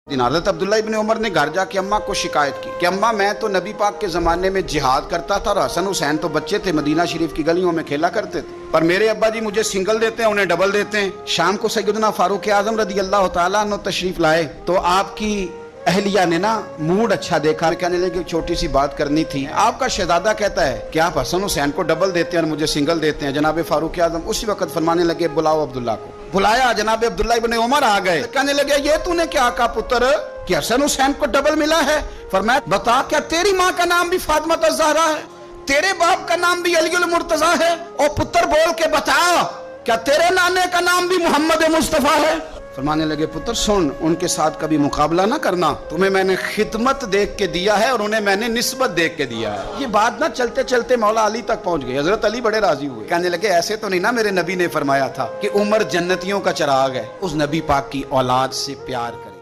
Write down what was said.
दिन हज़रत अब्दुल्ला इब्न उमर ने घर जाके अम्मा को शिकायत की कि अम्मा मैं तो नबी पाक के ज़माने में जिहाद करता था और हसन हुसैन तो बच्चे थे, मदीना शरीफ की गलियों में खेला करते थे, पर मेरे अब्बा जी मुझे सिंगल देते हैं, उन्हें डबल देते हैं। शाम को सैयदना फारूक आज़म रज़ी अल्लाह तआला अन्हु तशरीफ लाए तो आपकी अहलिया ने ना मूड अच्छा देखा, कहने लगे छोटी सी बात करनी थी। आपका शहजादा कहता है कि आप हसन हुसैन को डबल देते हैं और मुझे सिंगल देते हैं। जनाब फारूक आज़म उसी वक्त फरमाने लगे बुलाओ अब्दुल्ला को। बुलाया, जनाब अब्दुल्ला इब्न उमर आ गए। कहने लगे ये तूने क्या कहा पुत्र कि हसन हुसैन को डबल मिला है? फरमाया बता क्या तेरी माँ का नाम भी फातिमा ज़हरा है, तेरे बाप का नाम भी अली मुर्तजा है, और पुत्र बोल के बता क्या तेरे नाने का नाम भी मोहम्मद मुस्तफा है? फरमाने लगे पुत्र सुन, उनके साथ कभी मुकाबला ना करना, तुम्हें मैंने खिदमत देख के दिया है और उन्हें मैंने निस्बत देख के दिया है। ये बात ना चलते चलते मौला अली तक पहुंच गई। हजरत अली बड़े राजी हुए, कहने लगे ऐसे तो नहीं ना, मेरे नबी ने फरमाया था कि उमर जन्नतियों का चिराग है, उस नबी पाक की औलाद से प्यार कर।